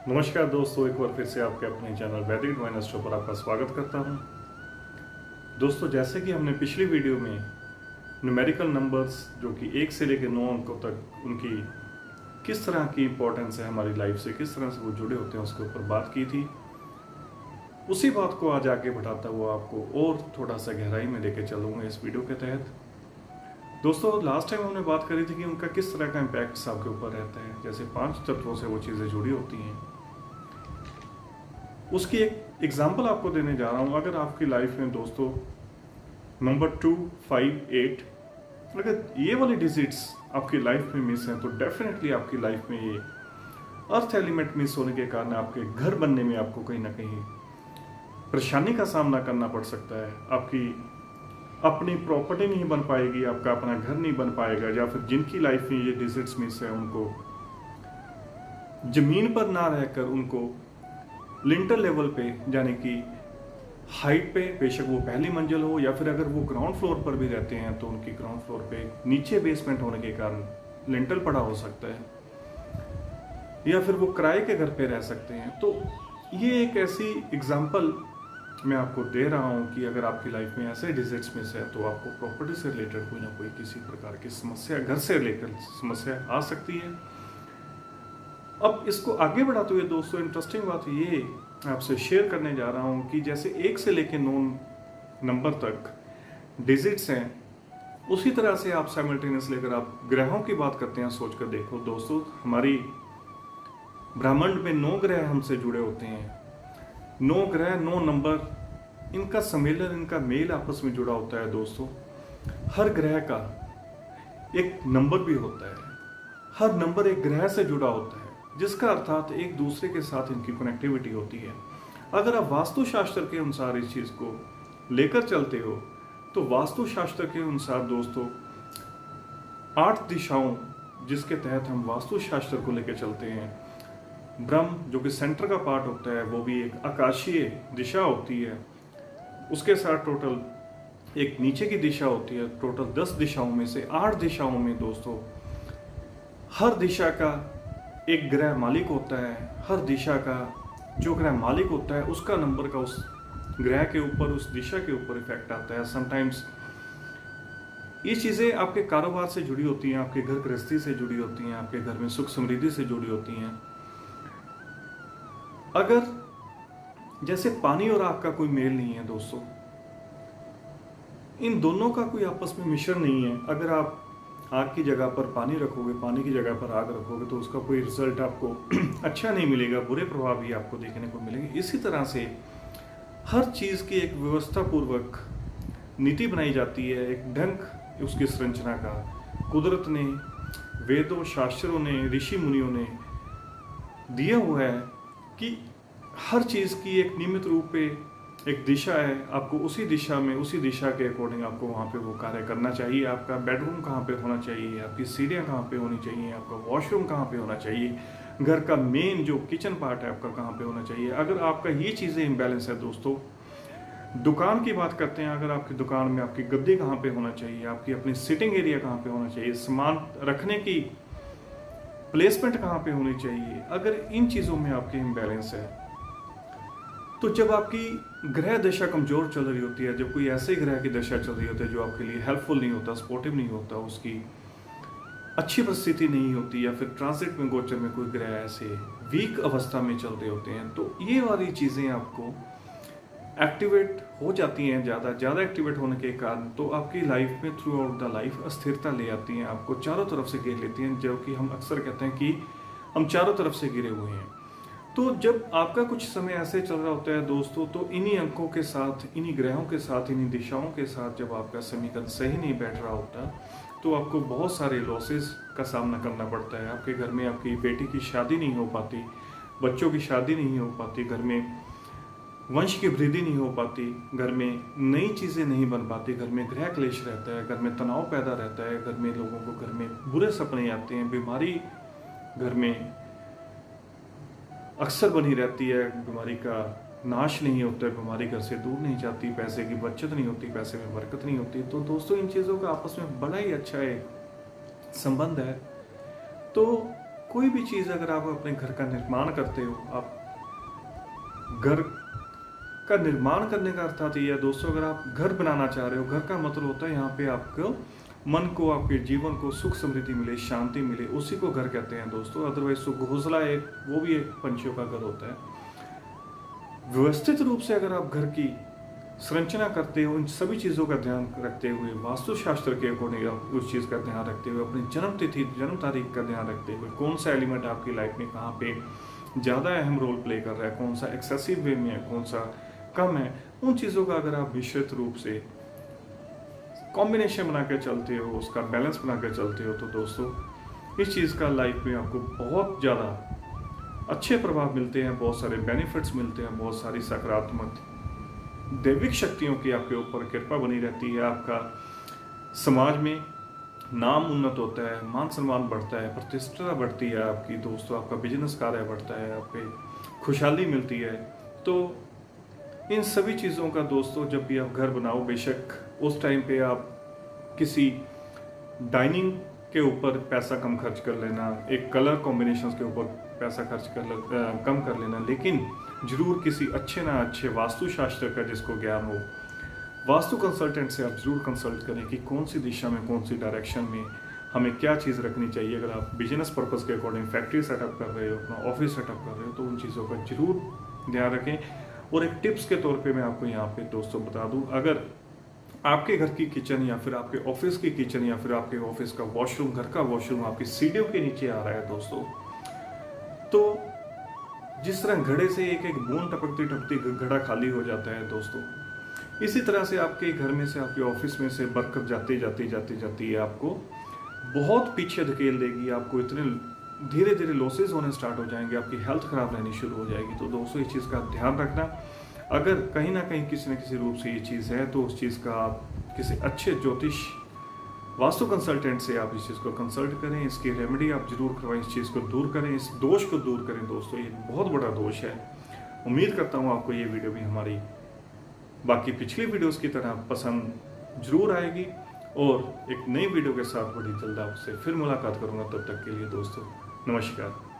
नमस्कार दोस्तों, एक बार फिर से आपके अपने चैनल वैदिक डिवाइन एस्ट्रो पर आपका स्वागत करता हूं। दोस्तों, जैसे कि हमने पिछली वीडियो में न्यूमेरिकल नंबर्स जो कि 1 से लेकर 9 अंकों तक उनकी किस तरह की इंपॉर्टेंस है हमारी लाइफ से, किस तरह से वो जुड़े होते हैं, उसके ऊपर बात की थी। उसी बात को आज आगे बढ़ाता हुआ आपको और थोड़ा सा गहराई में लेके चलूँगा इस वीडियो के तहत। दोस्तों, लास्ट टाइम हमने बात करी थी कि उनका किस तरह का इम्पैक्ट आपके ऊपर रहता है, जैसे 5 तत्वों से वो चीज़ें जुड़ी होती हैं। उसकी एक एग्जाम्पल आपको देने जा रहा हूँ। अगर आपकी लाइफ में दोस्तों नंबर 2, 5, 8 अगर ये वाली डिजिट्स आपकी लाइफ में मिस हैं तो डेफिनेटली आपकी लाइफ में ये अर्थ एलिमेंट मिस होने के कारण आपके घर बनने में आपको कहीं ना कहीं परेशानी का सामना करना पड़ सकता है। आपकी अपनी प्रॉपर्टी नहीं बन पाएगी, आपका अपना घर नहीं बन पाएगा, या फिर जिनकी लाइफ में ये डिजिट्स मिस है उनको जमीन पर ना रहकर उनको लिंटर लेवल पे यानी कि हाइट पे, बेशक वो पहली मंजिल हो या फिर अगर वो ग्राउंड फ्लोर पर भी रहते हैं तो उनकी ग्राउंड फ्लोर पे नीचे बेसमेंट होने के कारण लिंटर पड़ा हो सकता है, या फिर वो किराए के घर पे रह सकते हैं। तो ये एक ऐसी एग्जांपल मैं आपको दे रहा हूँ कि अगर आपकी लाइफ में ऐसे डिजिट्स में से तो आपको प्रॉपर्टी से रिलेटेड कोई ना कोई किसी प्रकार की समस्या, घर से लेकर समस्या आ सकती है। अब इसको आगे बढ़ाते हुए दोस्तों, इंटरेस्टिंग बात ये आपसे शेयर करने जा रहा हूँ कि जैसे 1 से लेकर 9 नंबर तक डिजिट्स हैं, उसी तरह से आप साइमल्टेनियसली अगर आप ग्रहों की बात करते हैं, सोचकर देखो दोस्तों, हमारी ब्रह्मांड में 9 ग्रह हमसे जुड़े होते हैं। 9 ग्रह, 9 नंबर, इनका सम्मेलन, इनका मेल आपस में जुड़ा होता है दोस्तों। हर ग्रह का एक नंबर भी होता है, हर नंबर एक ग्रह से जुड़ा होता है, जिसका अर्थात एक दूसरे के साथ इनकी कनेक्टिविटी होती है। अगर आप वास्तुशास्त्र के अनुसार इस चीज़ को लेकर चलते हो तो वास्तुशास्त्र के अनुसार दोस्तों 8 दिशाओं, जिसके तहत हम वास्तुशास्त्र को लेकर चलते हैं, ब्रह्म जो कि सेंटर का पार्ट होता है वो भी एक आकाशीय दिशा होती है, उसके साथ टोटल एक नीचे की दिशा होती है। टोटल 10 दिशाओं में से 8 दिशाओं में दोस्तों हर दिशा का एक ग्रह मालिक होता है। हर दिशा का जो ग्रह मालिक होता है उसका नंबर का उस ग्रह के ऊपर, उस दिशा के ऊपर इफेक्ट आता है। समटाइम्स ये चीज़ें आपके कारोबार से जुड़ी होती हैं, आपके घर गृहस्थी से जुड़ी होती हैं, आपके घर में सुख समृद्धि से जुड़ी होती हैं। अगर जैसे पानी और आग का कोई मेल नहीं है दोस्तों, इन दोनों का कोई आपस में मिश्रण नहीं है। अगर आप आग की जगह पर पानी रखोगे, पानी की जगह पर आग रखोगे तो उसका कोई रिजल्ट आपको अच्छा नहीं मिलेगा, बुरे प्रभाव ही आपको देखने को मिलेंगे। इसी तरह से हर चीज़ की एक व्यवस्था पूर्वक नीति बनाई जाती है, एक ढंग उसकी संरचना का कुदरत ने, वेदों, शास्त्रों ने, ऋषि मुनियों ने दिया हुआ है कि हर चीज़ की एक नियमित रूप पे एक दिशा है। आपको उसी दिशा में, उसी दिशा के अकॉर्डिंग आपको वहाँ पे वो कार्य करना चाहिए। आपका बेडरूम कहाँ पे होना चाहिए, आपकी सीढ़ियाँ कहाँ पे होनी चाहिए, आपका वॉशरूम कहाँ पे होना चाहिए, घर का मेन जो किचन पार्ट है आपका कहाँ पे होना चाहिए। अगर आपका ये चीज़ें इम्बैलेंस है दोस्तों, दुकान की बात करते हैं, अगर आपकी दुकान में आपकी गद्दी कहाँ पे होना चाहिए, आपकी अपनी सिटिंग एरिया कहाँ पे होना चाहिए, सामान रखने की प्लेसमेंट कहाँ पे होनी चाहिए, अगर इन चीज़ों में आपकी इम्बैलेंस है तो जब आपकी ग्रह दशा कमजोर चल रही होती है, जब कोई ऐसे ग्रह की दशा चल रही होती है जो आपके लिए हेल्पफुल नहीं होता, सपोर्टिव नहीं होता, उसकी अच्छी परिस्थिति नहीं होती, या फिर ट्रांजिट में, गोचर में कोई ग्रह ऐसे वीक अवस्था में चल रहे होते हैं, तो ये वाली चीज़ें आपको एक्टिवेट हो जाती हैं। ज़्यादा एक्टिवेट होने के कारण तो आपकी लाइफ में थ्रू आउट द लाइफ अस्थिरता ले आती हैं, आपको चारों तरफ से घेर लेती हैं, जो कि हम अक्सर कहते हैं कि हम चारों तरफ से घिरे हुए हैं। तो जब आपका कुछ समय ऐसे चल रहा होता है दोस्तों, तो इन्हीं अंकों के साथ, इन्हीं ग्रहों के साथ, इन्हीं दिशाओं के साथ जब आपका समीकरण सही नहीं बैठ रहा होता तो आपको बहुत सारे लॉसेस का सामना करना पड़ता है। आपके घर में आपकी बेटी की शादी नहीं हो पाती, बच्चों की शादी नहीं हो पाती, घर में वंश की वृद्धि नहीं हो पाती, घर में नई चीज़ें नहीं बन पाती, घर में गृह क्लेश रहता है, घर में तनाव पैदा रहता है, घर में लोगों को घर में बुरे सपने आते हैं, बीमारी घर में अक्सर बनी रहती है, बीमारी का नाश नहीं होता है, बीमारी घर से दूर नहीं जाती, पैसे की बचत नहीं होती, पैसे में बरकत नहीं होती। तो दोस्तों, इन चीज़ों का आपस में बड़ा ही अच्छा एक संबंध है। तो कोई भी चीज़ अगर आप अपने घर का निर्माण करते हो, आप घर का निर्माण करने का अर्थ है दोस्तों, अगर आप घर बनाना चाह रहे हो, घर का मतलब होता है यहाँ पे आपको मन को, आपके जीवन को सुख समृद्धि मिले, शांति मिले, उसी को घर कहते हैं दोस्तों। अदरवाइज सुख घोंसला एक, वो भी एक पंछियों का घर होता है। व्यवस्थित रूप से अगर आप घर की संरचना करते हो, इन सभी चीज़ों का ध्यान रखते हुए, वास्तुशास्त्र के अकॉर्डिंग आप उस चीज़ का ध्यान रखते हुए, अपनी जन्म तिथि, जन्म तारीख का ध्यान रखते हुए, कौन सा एलिमेंट आपकी लाइफ में कहाँ पे ज़्यादा अहम रोल प्ले कर रहा है, कौन सा एक्सेसिव वे में है, कौन सा कम है, उन चीज़ों का अगर आप मिश्रित रूप से कॉम्बिनेशन बना के चलते हो, उसका बैलेंस बना के चलते हो, तो दोस्तों इस चीज़ का लाइफ में आपको बहुत ज़्यादा अच्छे प्रभाव मिलते हैं, बहुत सारे बेनिफिट्स मिलते हैं, बहुत सारी सकारात्मक दैविक शक्तियों की आपके ऊपर कृपा बनी रहती है। आपका समाज में नाम उन्नत होता है, मान सम्मान बढ़ता है, प्रतिष्ठा बढ़ती है आपकी दोस्तों, आपका बिजनेस कार्य बढ़ता है, आपके खुशहाली मिलती है। तो इन सभी चीज़ों का दोस्तों जब भी आप घर बनाओ, बेशक उस टाइम पे आप किसी डाइनिंग के ऊपर पैसा कम खर्च कर लेना, एक कलर कॉम्बिनेशंस के ऊपर पैसा कम कर लेना, लेकिन जरूर किसी अच्छे ना अच्छे वास्तुशास्त्र का जिसको ज्ञान हो, वास्तु कंसल्टेंट से आप जरूर कंसल्ट करें कि कौन सी दिशा में, कौन सी डायरेक्शन में हमें क्या चीज़ रखनी चाहिए। अगर आप बिजनेस पर्पज़ के अकॉर्डिंग फैक्ट्री सेटअप कर रहे हो, अपना ऑफिस सेटअप कर रहे हो, तो उन चीज़ों का जरूर ध्यान रखें। और एक टिप्स के तौर पे मैं आपको यहाँ पे दोस्तों बता दूँ, अगर आपके घर की किचन या फिर आपके ऑफिस की किचन या फिर आपके ऑफिस का वॉशरूम, घर का वॉशरूम आपकी सीढ़ियों के नीचे आ रहा है दोस्तों, तो जिस तरह घड़े से एक एक बूंद टपकती टपकती घड़ा खाली हो जाता है दोस्तों, इसी तरह से आपके घर में से, आपके ऑफिस में से बरकत जाती है आपको बहुत पीछे धकेल देगी। आपको इतने धीरे धीरे लॉसेज होने स्टार्ट हो जाएंगे, आपकी हेल्थ खराब रहनी शुरू हो जाएगी। तो दोस्तों इस चीज़ का ध्यान रखना, अगर कहीं ना कहीं किसी न किसी रूप से ये चीज़ है तो उस चीज़ का आप किसी अच्छे ज्योतिष वास्तु कंसल्टेंट से आप इस चीज़ को कंसल्ट करें, इसकी रेमेडी आप जरूर करवाएं, इस चीज़ को दूर करें, इस दोष को दूर करें दोस्तों। ये बहुत बड़ा दोष है। उम्मीद करता हूँ आपको ये वीडियो भी हमारी बाकी पिछली वीडियोस की तरह पसंद जरूर आएगी, और एक नई वीडियो के साथ बड़ी जल्द आपसे फिर मुलाकात करूँगा। तब तक के लिए दोस्तों नमस्कार।